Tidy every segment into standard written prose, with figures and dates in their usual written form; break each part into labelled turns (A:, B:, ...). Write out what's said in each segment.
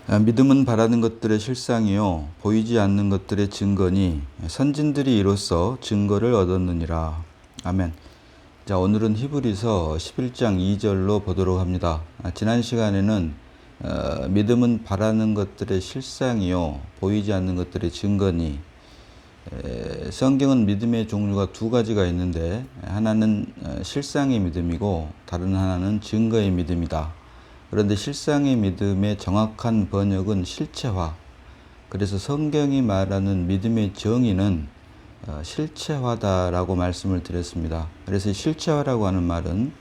A: 믿음은 바라는 것들의 실상이요 보이지 않는 것들의 증거니 선진들이 이로써 증거를 얻었느니라. 아멘. 자, 오늘은 히브리서 11장 2절로 보도록 합니다. 지난 시간에는 믿음은 바라는 것들의 실상이요 보이지 않는 것들의 증거니, 성경은 믿음의 종류가 두 가지가 있는데 하나는 실상의 믿음이고 다른 하나는 증거의 믿음이다. 그런데 실상의 믿음의 정확한 번역은 실체화. 그래서 성경이 말하는 믿음의 정의는 실체화다라고 말씀을 드렸습니다. 그래서 실체화라고 하는 말은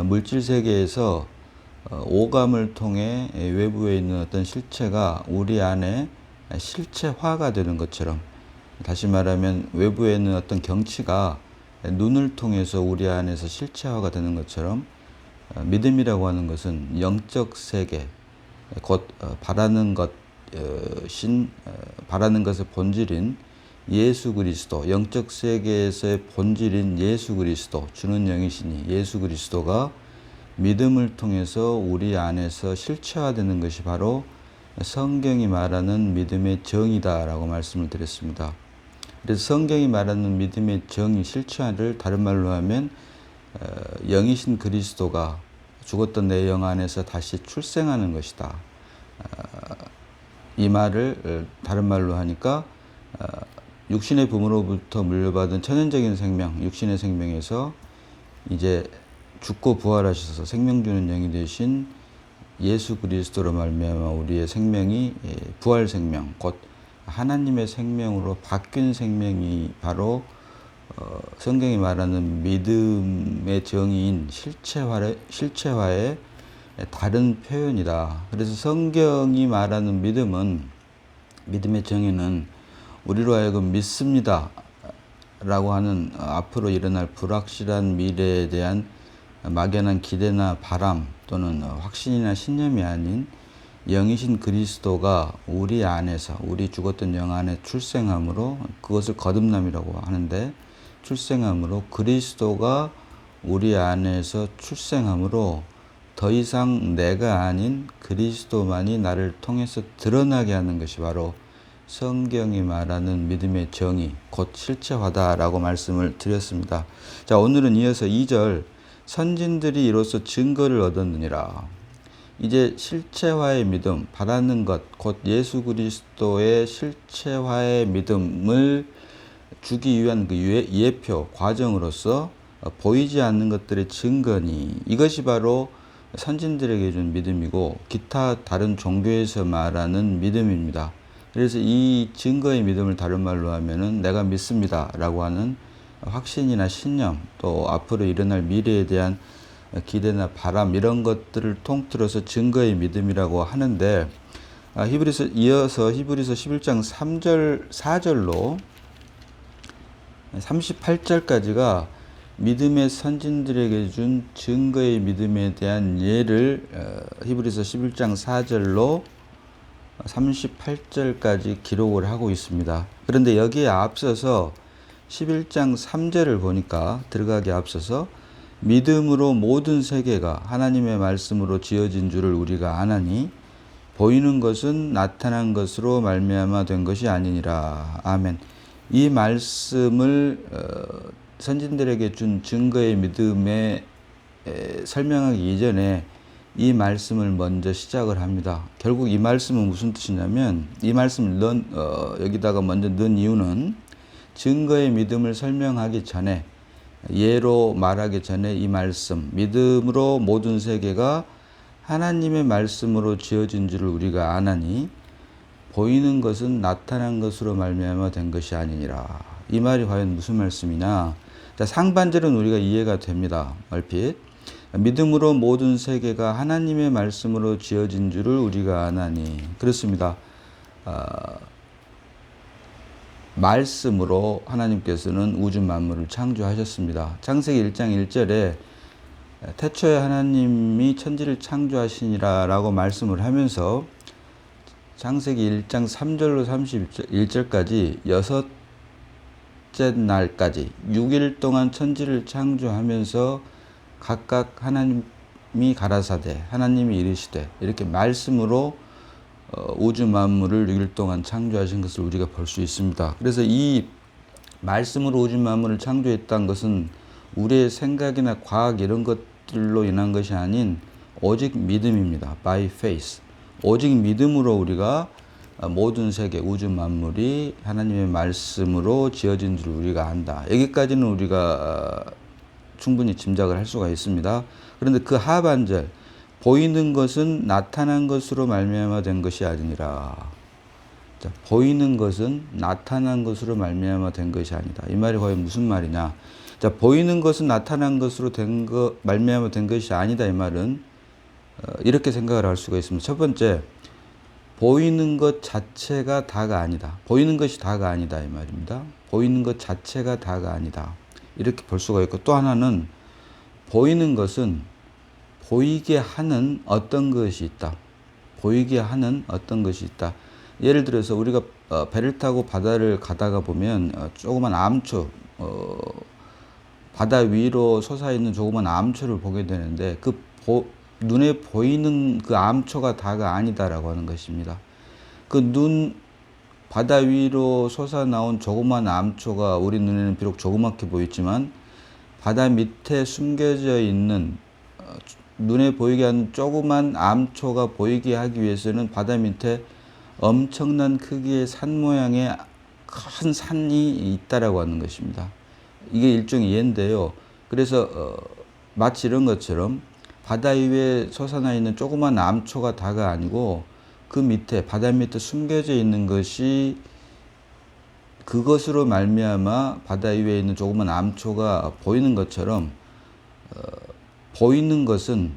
A: 물질 세계에서 오감을 통해 외부에 있는 어떤 실체가 우리 안에 실체화가 되는 것처럼, 다시 말하면 외부에 있는 어떤 경치가 눈을 통해서 우리 안에서 실체화가 되는 것처럼, 믿음이라고 하는 것은 영적 세계, 곧 바라는 것의 본질인 예수 그리스도, 영적 세계에서의 본질인 예수 그리스도, 주는 영이시니 예수 그리스도가 믿음을 통해서 우리 안에서 실체화되는 것이 바로 성경이 말하는 믿음의 정의다라고 말씀을 드렸습니다. 그래서 성경이 말하는 믿음의 정의, 실체화를 다른 말로 하면 영이신 그리스도가 죽었던 내 영 안에서 다시 출생하는 것이다. 이 말을 다른 말로 하니까 육신의 부모로부터 물려받은 천연적인 생명, 육신의 생명에서 이제 죽고 부활하셔서 생명 주는 영이 되신 예수 그리스도로 말미암아 우리의 생명이 부활 생명, 곧 하나님의 생명으로 바뀐 생명이 바로 성경이 말하는 믿음의 정의인 실체화의 다른 표현이다. 그래서 성경이 말하는 믿음의 정의는 우리로 하여금 믿습니다 라고 하는 앞으로 일어날 불확실한 미래에 대한 막연한 기대나 바람 또는 확신이나 신념이 아닌 영이신 그리스도가 우리 안에서, 우리 죽었던 영 안에 출생함으로, 그것을 거듭남이라고 하는데, 출생함으로 그리스도가 우리 안에서 출생함으로 더 이상 내가 아닌 그리스도만이 나를 통해서 드러나게 하는 것이 바로 성경이 말하는 믿음의 정의, 곧 실체화다라고 말씀을 드렸습니다. 자, 오늘은 이어서 2절, 선진들이 이로써 증거를 얻었느니라. 이제 실체화의 믿음, 바라는 것, 곧 예수 그리스도의 실체화의 믿음을 주기 위한 그 예표, 과정으로서 보이지 않는 것들의 증거니, 이것이 바로 선진들에게 준 믿음이고 기타 다른 종교에서 말하는 믿음입니다. 그래서 이 증거의 믿음을 다른 말로 하면은 내가 믿습니다 라고 하는 확신이나 신념, 또 앞으로 일어날 미래에 대한 기대나 바람, 이런 것들을 통틀어서 증거의 믿음이라고 하는데, 이어서 히브리서 11장 3절, 4절로 38절까지가 믿음의 선진들에게 준 증거의 믿음에 대한 예를 히브리서 11장 4절로 38절까지 기록을 하고 있습니다. 그런데 여기에 앞서서 11장 3절을 보니까, 들어가기 앞서서 믿음으로 모든 세계가 하나님의 말씀으로 지어진 줄을 우리가 아나니 보이는 것은 나타난 것으로 말미암아 된 것이 아니니라. 아멘. 이 말씀을 선진들에게 준 증거의 믿음에 설명하기 이전에 이 말씀을 먼저 시작을 합니다. 결국 이 말씀은 무슨 뜻이냐면, 이 말씀을 여기다가 먼저 넣은 이유는 증거의 믿음을 설명하기 전에, 예로 말하기 전에 이 말씀, 믿음으로 모든 세계가 하나님의 말씀으로 지어진 줄을 우리가 아나니 보이는 것은 나타난 것으로 말미암아 된 것이 아니니라. 이 말이 과연 무슨 말씀이냐? 자, 상반절은 우리가 이해가 됩니다. 얼핏. 믿음으로 모든 세계가 하나님의 말씀으로 지어진 줄을 우리가 아나니. 그렇습니다. 말씀으로 하나님께서는 우주 만물을 창조하셨습니다. 창세기 1장 1절에 태초에 하나님이 천지를 창조하시니라 라고 말씀을 하면서 창세기 1장 3절로 31절까지 여섯째 날까지 6일 동안 천지를 창조하면서 각각 하나님이 가라사대, 하나님이 이르시되, 이렇게 말씀으로 우주 만물을 6일 동안 창조하신 것을 우리가 볼 수 있습니다. 그래서 이 말씀으로 우주 만물을 창조했다는 것은 우리의 생각이나 과학 이런 것들로 인한 것이 아닌 오직 믿음입니다. By faith. 오직 믿음으로 우리가 모든 세계 우주 만물이 하나님의 말씀으로 지어진 줄 우리가 안다. 여기까지는 우리가 충분히 짐작을 할 수가 있습니다. 그런데 그 하반절 보이는 것은 나타난 것으로 말미암아 된 것이 아니라, 자, 보이는 것은 나타난 것으로 말미암아 된 것이 아니다. 이 말이 과연 무슨 말이냐? 자, 보이는 것은 나타난 것으로 말미암아 된 것이 아니다. 이 말은 이렇게 생각을 할 수가 있습니다. 첫 번째, 보이는 것 자체가 다가 아니다. 보이는 것이 다가 아니다. 이 말입니다. 보이는 것 자체가 다가 아니다. 이렇게 볼 수가 있고, 또 하나는 보이는 것은 보이게 하는 어떤 것이 있다. 보이게 하는 어떤 것이 있다. 예를 들어서 우리가 배를 타고 바다를 가다가 보면 조그만 암초, 바다 위로 솟아있는 조그만 암초를 보게 되는데 눈에 보이는 그 암초가 다가 아니다라고 하는 것입니다. 바다 위로 솟아나온 조그만 암초가 우리 눈에는 비록 조그맣게 보이지만 바다 밑에 숨겨져 있는 눈에 보이게 하는 조그만 암초가 보이게 하기 위해서는 바다 밑에 엄청난 크기의 산 모양의 큰 산이 있다라고 하는 것입니다. 이게 일종의 예인데요. 그래서 마치 이런 것처럼 바다 위에 솟아나 있는 조그만 암초가 다가 아니고 그 밑에 바다 밑에 숨겨져 있는 것이 그것으로 말미암아 바다 위에 있는 조그만 암초가 보이는 것처럼 보이는 것은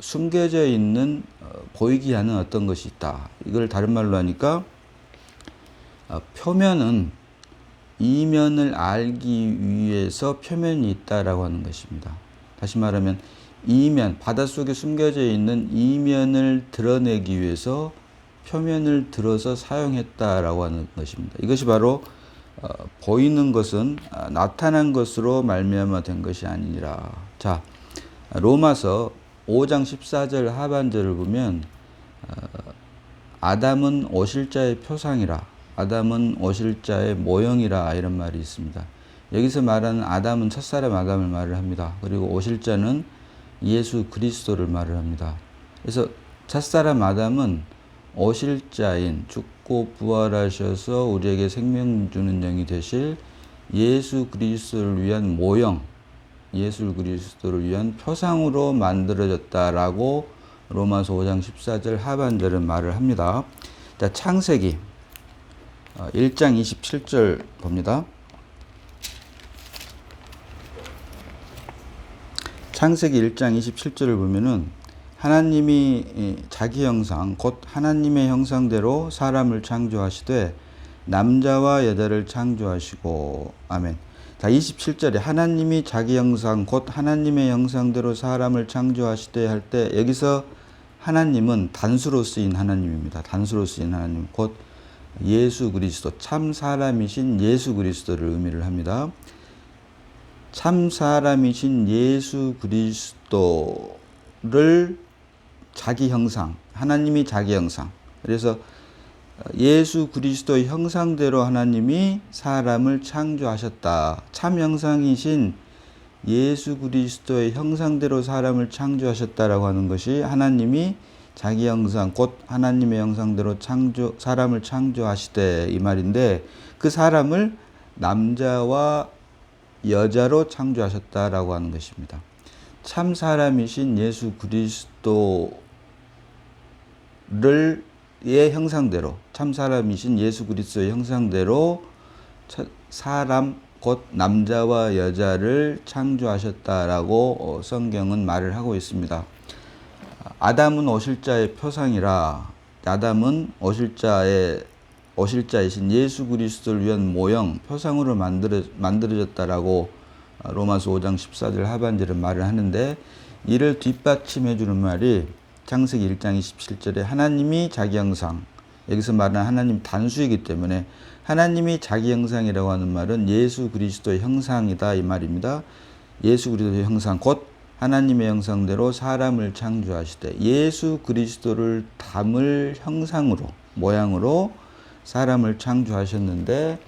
A: 숨겨져 있는 보이게 하는 어떤 것이 있다. 이걸 다른 말로 하니까 표면은 이면을 알기 위해서 표면이 있다라고 하는 것입니다. 다시 말하면 이면, 바닷속에 숨겨져 있는 이면을 드러내기 위해서 표면을 들어서 사용했다라고 하는 것입니다. 이것이 바로 보이는 것은 나타난 것으로 말미암아 된 것이 아니니라. 자, 로마서 5장 14절 하반절을 보면 아담은 오실자의 표상이라, 아담은 오실자의 모형이라 이런 말이 있습니다. 여기서 말하는 아담은 첫사람 아담을 말을 합니다. 그리고 오실자는 예수 그리스도를 말을 합니다. 그래서 첫사람 아담은 오실자인 죽고 부활하셔서 우리에게 생명 주는 영이 되실 예수 그리스도를 위한 모형, 예수 그리스도를 위한 표상으로 만들어졌다라고 로마서 5장 14절 하반절은 말을 합니다. 자, 창세기 1장 27절 봅니다. 창세기 1장 27절을 보면은 하나님이 자기 형상 곧 하나님의 형상대로 사람을 창조하시되 남자와 여자를 창조하시고. 아멘. 자, 27절에 하나님이 자기 형상 곧 하나님의 형상대로 사람을 창조하시되 할 때 여기서 하나님은 단수로 쓰인 하나님입니다. 단수로 쓰인 하나님 곧 예수 그리스도, 참 사람이신 예수 그리스도를 의미를 합니다. 참 사람이신 예수 그리스도를 자기 형상, 하나님이 자기 형상. 그래서 예수 그리스도의 형상대로 하나님이 사람을 창조하셨다. 참 형상이신 예수 그리스도의 형상대로 사람을 창조하셨다라고 하는 것이 하나님이 자기 형상 곧 하나님의 형상대로 사람을 창조하시되 이 말인데, 그 사람을 남자와 여자로 창조하셨다라고 하는 것입니다. 참 사람이신 예수 그리스도를 의 형상대로, 참 사람이신 예수 그리스도의 형상대로 사람 곧 남자와 여자를 창조하셨다라고 성경은 말을 하고 있습니다. 아담은 오실자의 표상이라, 아담은 오실자이신 예수 그리스도를 위한 모형, 표상으로 만들어졌다라고 로마서 5장 14절 하반절은 말을 하는데, 이를 뒷받침해 주는 말이 창세기 1장 27절에 하나님이 자기 형상, 여기서 말하는 하나님 단수이기 때문에 하나님이 자기 형상이라고 하는 말은 예수 그리스도의 형상이다 이 말입니다. 예수 그리스도의 형상 곧 하나님의 형상대로 사람을 창조하시되 예수 그리스도를 담을 형상으로, 모양으로 사람을 창조하셨는데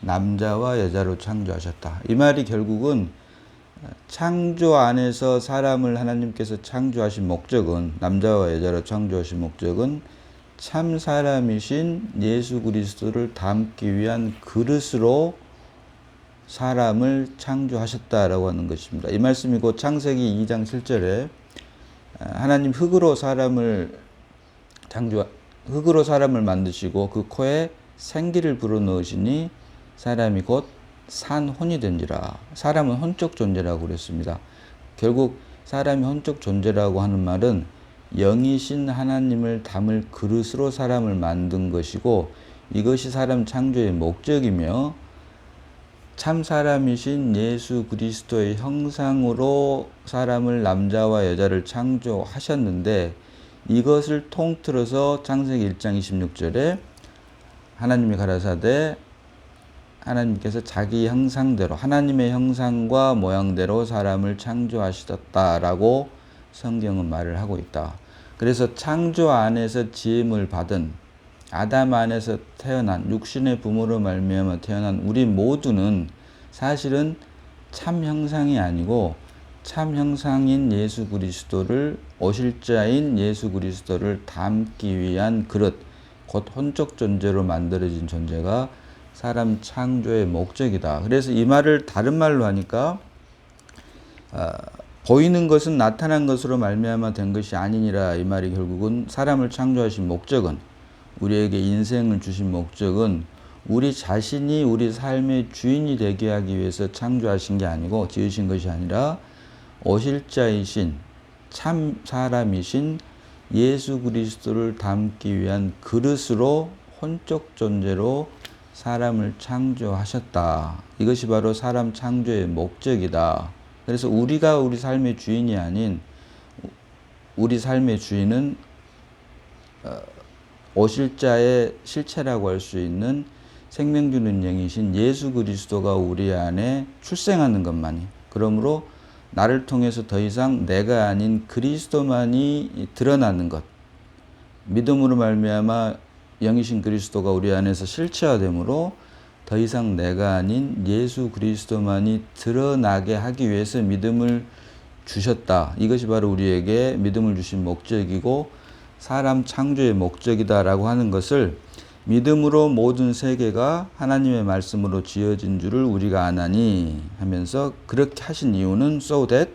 A: 남자와 여자로 창조하셨다. 이 말이 결국은 창조 안에서 사람을 하나님께서 창조하신 목적은, 남자와 여자로 창조하신 목적은 참 사람이신 예수 그리스도를 담기 위한 그릇으로 사람을 창조하셨다라고 하는 것입니다. 이 말씀이 곧 창세기 2장 7절에 하나님 흙으로 사람을 만드시고 그 코에 생기를 불어넣으시니 사람이 곧 산혼이 된지라. 사람은 혼적 존재라고 그랬습니다. 결국 사람이 혼적 존재라고 하는 말은 영이신 하나님을 담을 그릇으로 사람을 만든 것이고, 이것이 사람 창조의 목적이며 참 사람이신 예수 그리스도의 형상으로 사람을, 남자와 여자를 창조하셨는데, 이것을 통틀어서 창세기 1장 26절에 하나님이 가라사대 하나님께서 자기 형상대로, 하나님의 형상과 모양대로 사람을 창조하셨다라고 성경은 말을 하고 있다. 그래서 창조 안에서 지음을 받은, 아담 안에서 태어난, 육신의 부모로 말미암아 태어난 우리 모두는 사실은 참 형상이 아니고 참 형상인 예수 그리스도를, 오실 자인 예수 그리스도를 담기 위한 그릇, 곧 혼적 존재로 만들어진 존재가 사람 창조의 목적이다. 그래서 이 말을 다른 말로 하니까 보이는 것은 나타난 것으로 말미암아 된 것이 아니니라. 이 말이 결국은 사람을 창조하신 목적은, 우리에게 인생을 주신 목적은 우리 자신이 우리 삶의 주인이 되게 하기 위해서 창조하신 게 아니고, 지으신 것이 아니라 오실 자이신 참 사람이신 예수 그리스도를 담기 위한 그릇으로, 혼적 존재로 사람을 창조하셨다. 이것이 바로 사람 창조의 목적이다. 그래서 우리가 우리 삶의 주인이 아닌, 우리 삶의 주인은 오실 자의 실체라고 할 수 있는 생명 주는 영이신 예수 그리스도가 우리 안에 출생하는 것만이, 그러므로 나를 통해서 더 이상 내가 아닌 그리스도만이 드러나는 것, 믿음으로 말미암아 영이신 그리스도가 우리 안에서 실체화되므로 더 이상 내가 아닌 예수 그리스도만이 드러나게 하기 위해서 믿음을 주셨다. 이것이 바로 우리에게 믿음을 주신 목적이고 사람 창조의 목적이다라고 하는 것을, 믿음으로 모든 세계가 하나님의 말씀으로 지어진 줄을 우리가 아나니 하면서, 그렇게 하신 이유는 so that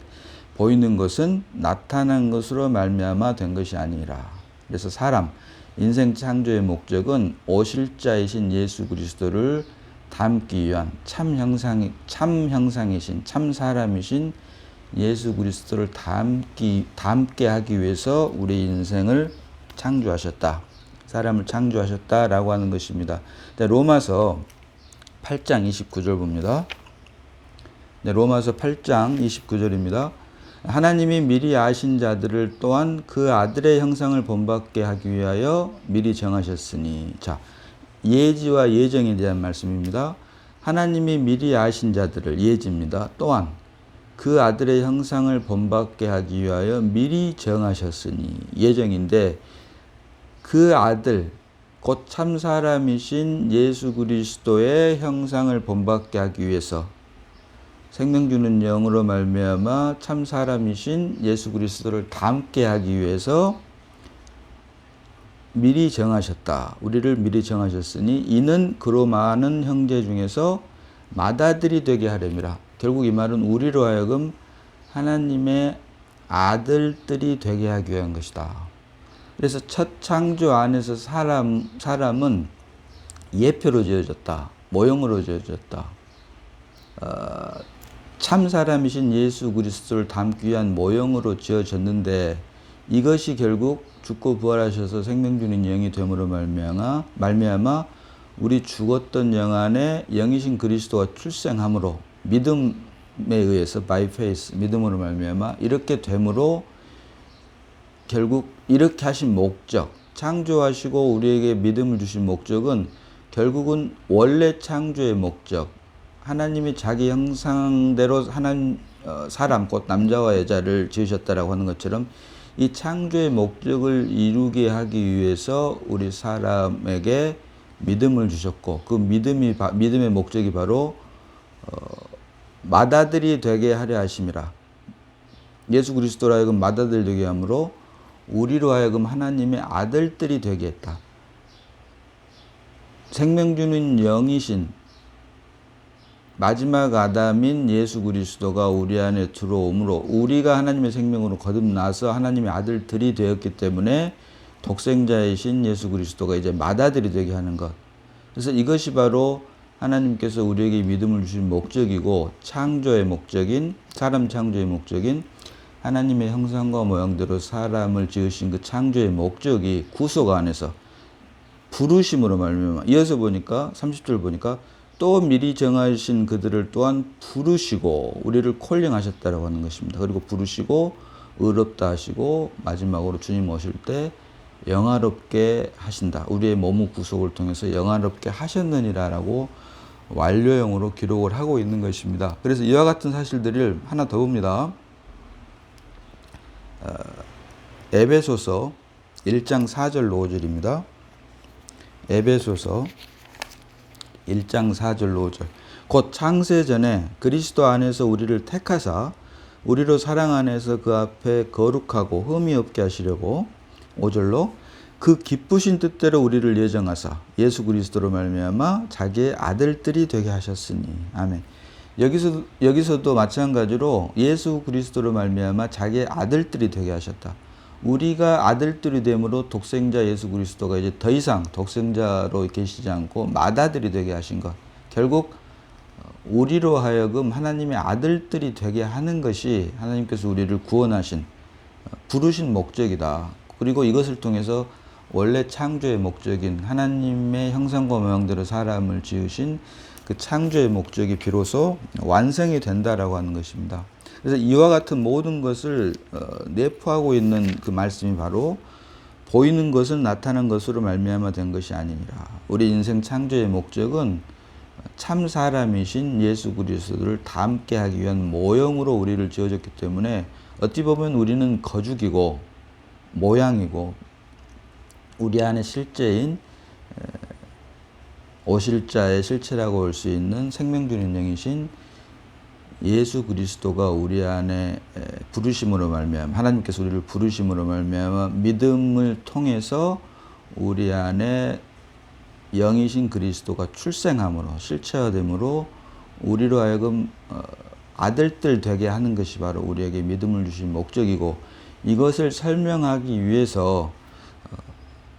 A: 보이는 것은 나타난 것으로 말미암아 된 것이 아니라. 그래서 사람 인생 창조의 목적은 오실 자이신 예수 그리스도를 담기 위한 참 형상이신 참 사람이신 예수 그리스도를 담게 하기 위해서 우리 인생을 창조하셨다. 사람을 창조하셨다라고 하는 것입니다. 로마서 8장 29절 봅니다. 로마서 8장 29절입니다. 하나님이 미리 아신 자들을 또한 그 아들의 형상을 본받게 하기 위하여 미리 정하셨으니. 자, 예지와 예정에 대한 말씀입니다. 하나님이 미리 아신 자들을, 예지입니다. 또한 그 아들의 형상을 본받게 하기 위하여 미리 정하셨으니. 예정인데 그 아들, 곧 참 사람이신 예수 그리스도의 형상을 본받게 하기 위해서, 생명 주는 영으로 말미암아 참 사람이신 예수 그리스도를 닮게 하기 위해서 미리 정하셨다. 우리를 미리 정하셨으니 이는 그로 많은 형제 중에서 맏아들이 되게 하려니라. 결국 이 말은 우리로 하여금 하나님의 아들들이 되게 하기 위한 것이다. 그래서 첫 창조 안에서 사람은 예표로 지어졌다. 모형으로 지어졌다. 참 사람이신 예수 그리스도를 담기 위한 모형으로 지어졌는데, 이것이 결국 죽고 부활하셔서 생명 주는 영이 됨으로 말미암아 우리 죽었던 영 안에 영이신 그리스도가 출생함으로, 믿음에 의해서 by faith, 믿음으로 말미암아 이렇게 됨으로, 결국 이렇게 하신 목적, 창조하시고 우리에게 믿음을 주신 목적은 결국은 원래 창조의 목적, 하나님이 자기 형상대로 사람 곧 남자와 여자를 지으셨다라고 하는 것처럼 이 창조의 목적을 이루게 하기 위해서 우리 사람에게 믿음을 주셨고, 그 믿음의 목적이 바로 맏아들이 되게 하려 하심이라. 예수 그리스도로 하여금 맏아들 되게 함으로 우리로 하여금 하나님의 아들들이 되게 했다. 생명 주는 영이신 마지막 아담인 예수 그리스도가 우리 안에 들어오므로 우리가 하나님의 생명으로 거듭나서 하나님의 아들들이 되었기 때문에 독생자이신 예수 그리스도가 이제 맏아들이 되게 하는 것. 그래서 이것이 바로 하나님께서 우리에게 믿음을 주신 목적이고, 창조의 목적인, 사람 창조의 목적인 하나님의 형상과 모양대로 사람을 지으신 그 창조의 목적이 구속 안에서 부르심으로 말미암아, 이어서 보니까 30절 보니까 또 미리 정하신 그들을 또한 부르시고 우리를 콜링하셨다라고 하는 것입니다. 그리고 부르시고 의롭다 하시고 마지막으로 주님 오실 때 영화롭게 하신다. 우리의 몸의 구속을 통해서 영화롭게 하셨느니라라고 완료형으로 기록을 하고 있는 것입니다. 그래서 이와 같은 사실들을 하나 더 봅니다. 에베소서 1장 4절 5절입니다. 에베소서 1장 4절 5절. 곧 창세전에 그리스도 안에서 우리를 택하사 우리로 사랑 안에서 그 앞에 거룩하고 흠이 없게 하시려고 5절로 그 기쁘신 뜻대로 우리를 예정하사 예수 그리스도로 말미암아 자기의 아들들이 되게 하셨으니. 아멘. 여기서도 마찬가지로 예수 그리스도로 말미암아 자기의 아들들이 되게 하셨다. 우리가 아들들이 됨으로 독생자 예수 그리스도가 이제 더 이상 독생자로 계시지 않고 맏아들이 되게 하신 것. 결국 우리로 하여금 하나님의 아들들이 되게 하는 것이 하나님께서 우리를 구원하신, 부르신 목적이다. 그리고 이것을 통해서 원래 창조의 목적인 하나님의 형상과 모양대로 사람을 지으신 그 창조의 목적이 비로소 완성이 된다라고 하는 것입니다. 그래서 이와 같은 모든 것을 내포하고 있는 그 말씀이 바로 보이는 것은 나타난 것으로 말미암아 된 것이 아니니라. 우리 인생 창조의 목적은 참 사람이신 예수 그리스도를 닮게 하기 위한 모형으로 우리를 지어졌기 때문에 어찌 보면 우리는 거죽이고 모양이고 우리 안에 실제인 오실자의 실체라고 할 수 있는 생명 주는 영이신 예수 그리스도가 우리 안에 부르심으로 말미암아, 하나님께서 우리를 부르심으로 말미암아 믿음을 통해서 우리 안에 영이신 그리스도가 출생함으로, 실체화됨으로 우리로 하여금 아들들 되게 하는 것이 바로 우리에게 믿음을 주신 목적이고, 이것을 설명하기 위해서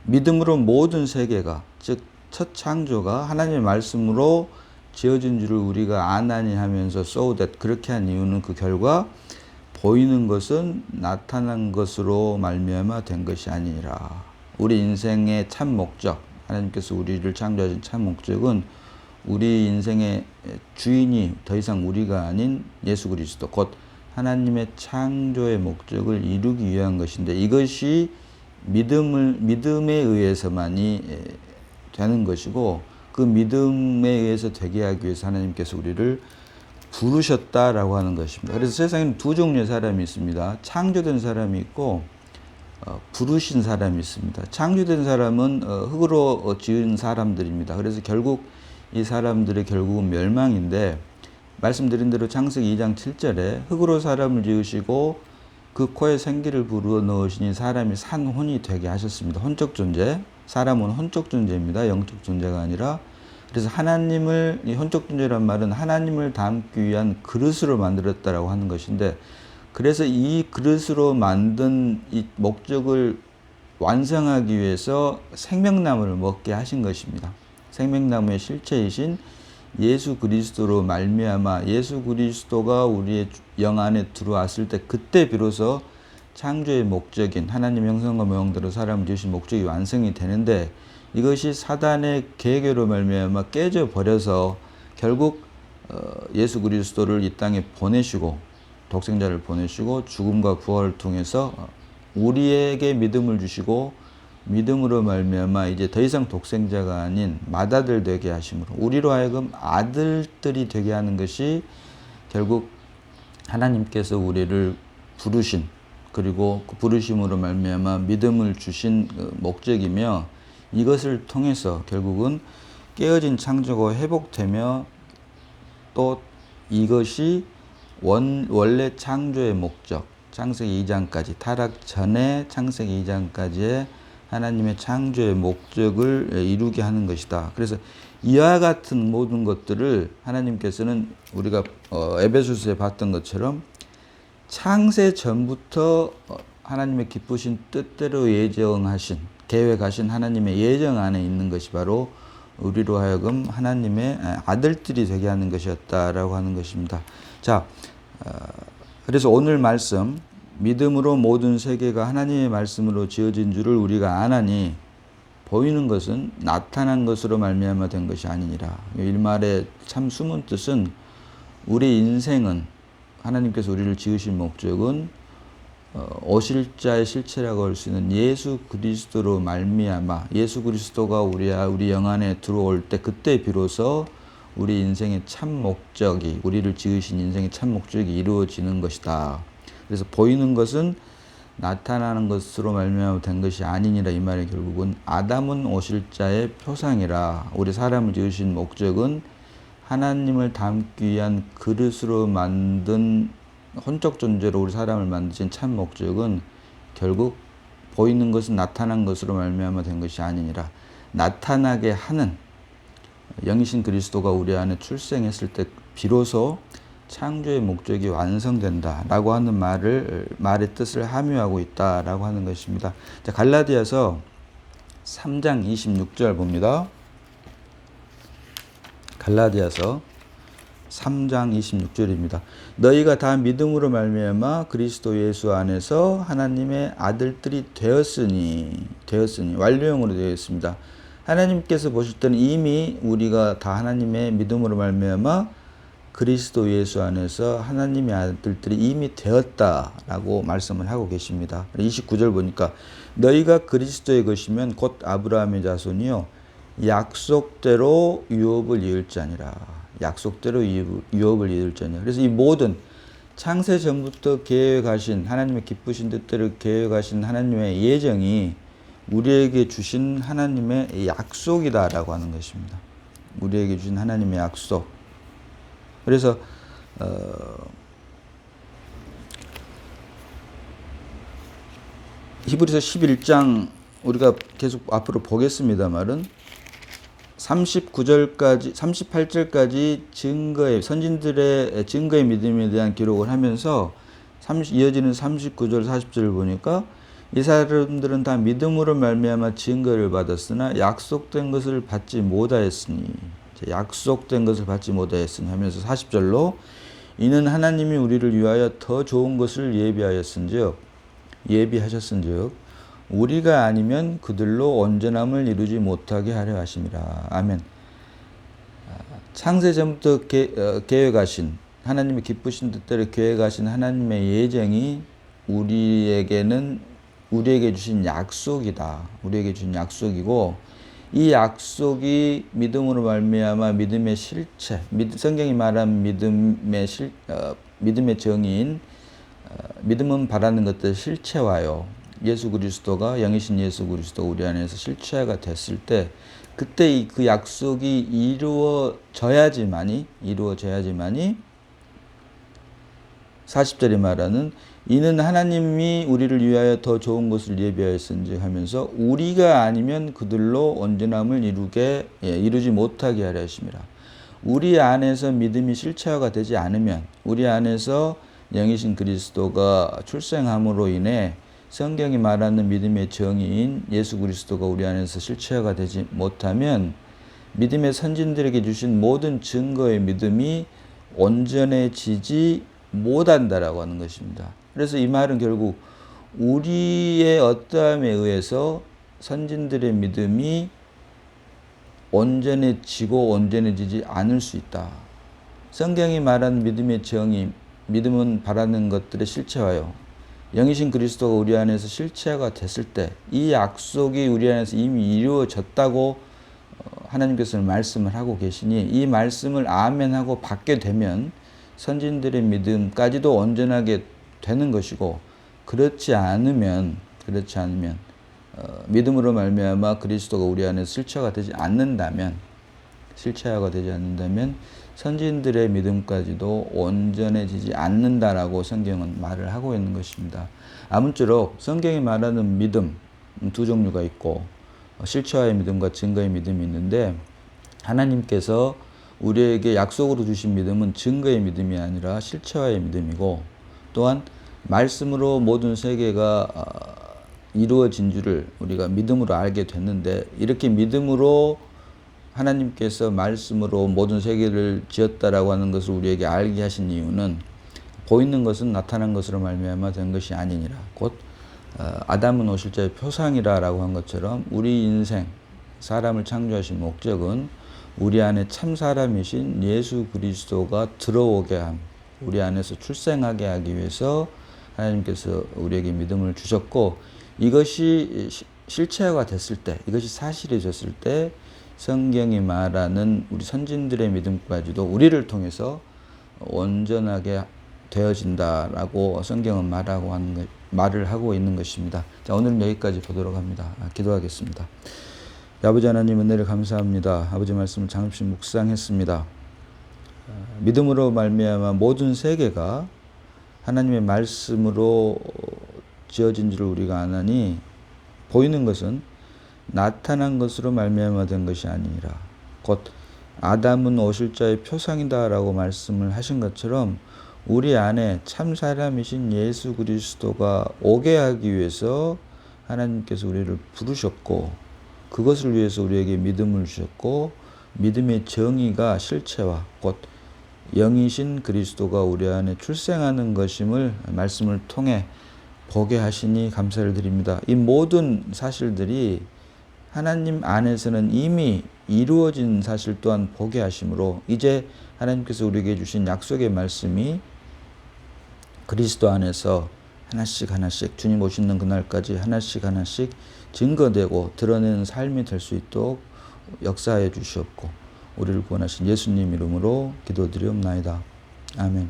A: 믿음으로 모든 세계가, 즉 첫 창조가 하나님의 말씀으로 지어진 줄을 우리가 아나니 하면서 so that, 그렇게 한 이유는 그 결과 보이는 것은 나타난 것으로 말미암아 된 것이 아니라, 우리 인생의 참 목적, 하나님께서 우리를 창조하신 참 목적은 우리 인생의 주인이 더 이상 우리가 아닌 예수 그리스도, 곧 하나님의 창조의 목적을 이루기 위한 것인데, 이것이 믿음에 의해서만이 되는 것이고, 그 믿음에 의해서 되게 하기 위해서 하나님께서 우리를 부르셨다라고 하는 것입니다. 그래서 세상에는 두 종류의 사람이 있습니다. 창조된 사람이 있고 부르신 사람이 있습니다. 창조된 사람은 흙으로 지은 사람들입니다. 그래서 결국 이 사람들의 결국은 멸망인데, 말씀드린 대로 창세기 2장 7절에 흙으로 사람을 지으시고 그 코에 생기를 불어넣으시니 사람이 산혼이 되게 하셨습니다. 혼적 존재. 사람은 혼적 존재입니다. 영적 존재가 아니라. 그래서 하나님을, 이 혼적 존재란 말은 하나님을 담기 위한 그릇으로 만들었다라고 하는 것인데, 그래서 이 그릇으로 만든 이 목적을 완성하기 위해서 생명나무를 먹게 하신 것입니다. 생명나무의 실체이신 예수 그리스도로 말미암아 예수 그리스도가 우리의 영 안에 들어왔을 때, 그때 비로소 창조의 목적인 하나님 형상과 모형대로 사람을 지으신 목적이 완성이 되는데, 이것이 사단의 계획으로 말미암아 깨져 버려서 결국 예수 그리스도를 이 땅에 보내시고, 독생자를 보내시고 죽음과 부활을 통해서 우리에게 믿음을 주시고, 믿음으로 말미암아 이제 더 이상 독생자가 아닌 맏아들 되게 하심으로 우리로 하여금 아들들이 되게 하는 것이 결국 하나님께서 우리를 부르신, 그리고 그 부르심으로 말미암아 믿음을 주신 그 목적이며 이것을 통해서 결국은 깨어진 창조가 회복되며 또 이것이 원래 창조의 목적, 창세기 2장까지 타락 전에 창세기 2장까지의 하나님의 창조의 목적을 이루게 하는 것이다. 그래서 이와 같은 모든 것들을 하나님께서는 우리가 에베소서에 봤던 것처럼 창세 전부터 하나님의 기쁘신 뜻대로 예정하신, 계획하신 하나님의 예정 안에 있는 것이 바로 우리로 하여금 하나님의 아들들이 되게 하는 것이었다라고 하는 것입니다. 자, 그래서 오늘 말씀, 믿음으로 모든 세계가 하나님의 말씀으로 지어진 줄을 우리가 아나니 보이는 것은 나타난 것으로 말미암아 된 것이 아니니라. 이 말의 참 숨은 뜻은 우리 인생은 하나님께서 우리를 지으신 목적은 오실 자의 실체라고 할 수 있는 예수 그리스도로 말미암아 예수 그리스도가 우리 영 안에 들어올 때 그때 비로소 우리 인생의 참 목적이 우리를 지으신 인생의 참 목적이 이루어지는 것이다. 그래서 보이는 것은 나타나는 것으로 말미암아 된 것이 아니니라. 이 말이 결국은 아담은 오실 자의 표상이라. 우리 사람을 지으신 목적은 하나님을 담기 위한 그릇으로 만든 혼적 존재로 우리 사람을 만드신 참 목적은 결국 보이는 것은 나타난 것으로 말미암아 된 것이 아니니라. 나타나게 하는 영이신 그리스도가 우리 안에 출생했을 때 비로소 창조의 목적이 완성된다라고 하는 말의 뜻을 함유하고 있다라고 하는 것입니다. 자, 갈라디아서 3장 26절 봅니다. 갈라디아서 3장 26절입니다. 너희가 다 믿음으로 말미암아 그리스도 예수 안에서 하나님의 아들들이 되었으니 완료형으로 되어 있습니다. 하나님께서 보실 때는 이미 우리가 다 하나님의 믿음으로 말미암아 그리스도 예수 안에서 하나님의 아들들이 이미 되었다라고 말씀을 하고 계십니다. 29절 보니까 너희가 그리스도의 것이면 곧 아브라함의 자손이요 약속대로 유업을 이을 자니라. 약속대로 유업을 이을 자니라. 그래서 이 모든 창세 전부터 계획하신 하나님의 기쁘신 뜻대로 계획하신 하나님의 예정이 우리에게 주신 하나님의 약속이다라고 하는 것입니다. 우리에게 주신 하나님의 약속. 그래서 히브리서 11장 우리가 계속 앞으로 보겠습니다만은 38절까지 선진들의 증거의 믿음에 대한 기록을 하면서 이어지는 39절 40절을 보니까 이 사람들은 다 믿음으로 말미암아 증거를 받았으나 약속된 것을 받지 못하였으니 하면서 40절로 이는 하나님이 우리를 위하여 더 좋은 것을 예비하셨은즉 우리가 아니면 그들로 온전함을 이루지 못하게 하려 하심이라. 아멘. 창세 전부터 계획하신 하나님의 기쁘신 뜻대로 계획하신 하나님의 예정이 우리에게 주신 약속이다. 우리에게 주신 약속이고 이 약속이 믿음으로 말미암아 믿음의 실체, 성경이 말한 믿음의 정의인 믿음은 바라는 것들 실체화요. 예수 그리스도가 영이신 예수 그리스도가 우리 안에서 실체화가 됐을 때 그때 그 약속이 이루어져야지만이 40절에 말하는 이는 하나님이 우리를 위하여 더 좋은 것을 예비하였은지 하면서 우리가 아니면 그들로 온전함을 이루지 못하게 하려 하심이라. 우리 안에서 믿음이 실체화가 되지 않으면 우리 안에서 영이신 그리스도가 출생함으로 인해 성경이 말하는 믿음의 정의인 예수 그리스도가 우리 안에서 실체화가 되지 못하면 믿음의 선진들에게 주신 모든 증거의 믿음이 온전해지지 못한다라고 하는 것입니다. 그래서 이 말은 결국 우리의 어떠함에 의해서 선진들의 믿음이 온전해지고 온전해지지 않을 수 있다. 성경이 말하는 믿음의 정의, 믿음은 바라는 것들의 실체화요. 영이신 그리스도가 우리 안에서 실체화가 됐을 때 이 약속이 우리 안에서 이미 이루어졌다고 하나님께서는 말씀을 하고 계시니 이 말씀을 아멘하고 받게 되면 선진들의 믿음까지도 온전하게 되는 것이고 그렇지 않으면 믿음으로 말미암아 그리스도가 우리 안에 실체화가 되지 않는다면 선지인들의 믿음까지도 온전해지지 않는다라고 성경은 말을 하고 있는 것입니다. 아무쪼록 성경이 말하는 믿음 두 종류가 있고 실체화의 믿음과 증거의 믿음이 있는데, 하나님께서 우리에게 약속으로 주신 믿음은 증거의 믿음이 아니라 실체화의 믿음이고, 또한 말씀으로 모든 세계가 이루어진 줄을 우리가 믿음으로 알게 됐는데, 이렇게 믿음으로 하나님께서 말씀으로 모든 세계를 지었다라고 하는 것을 우리에게 알게 하신 이유는 보이는 것은 나타난 것으로 말미암아 된 것이 아니니라. 곧 아담은 오실자의 표상이라라고 한 것처럼 우리 인생 사람을 창조하신 목적은 우리 안에 참 사람이신 예수 그리스도가 들어오게 함, 우리 안에서 출생하게 하기 위해서 하나님께서 우리에게 믿음을 주셨고, 이것이 실체화가 됐을 때, 이것이 사실이 됐을 때 성경이 말하는 우리 선진들의 믿음까지도 우리를 통해서 온전하게 되어진다라고 성경은 말을 하고 있는 것입니다. 자, 오늘은 여기까지 보도록 합니다. 기도하겠습니다. 아버지 하나님, 은혜를 감사합니다. 아버지 말씀을 잠시 묵상했습니다. 믿음으로 말미암아 모든 세계가 하나님의 말씀으로 지어진 줄을 우리가 아나니, 보이는 것은 나타난 것으로 말미암아 된 것이 아니라 곧 아담은 오실 자의 표상이다라고 말씀을 하신 것처럼 우리 안에 참 사람이신 예수 그리스도가 오게 하기 위해서 하나님께서 우리를 부르셨고, 그것을 위해서 우리에게 믿음을 주셨고, 믿음의 정의가 실체화, 곧 영이신 그리스도가 우리 안에 출생하는 것임을 말씀을 통해 보게 하시니 감사를 드립니다. 이 모든 사실들이 하나님 안에서는 이미 이루어진 사실 또한 보게 하심으로, 이제 하나님께서 우리에게 주신 약속의 말씀이 그리스도 안에서 하나씩 주님 오시는 그날까지 하나씩 증거되고 드러내는 삶이 될 수 있도록 역사해 주시옵고, 우리를 구원하신 예수님 이름으로 기도드리옵나이다. 아멘.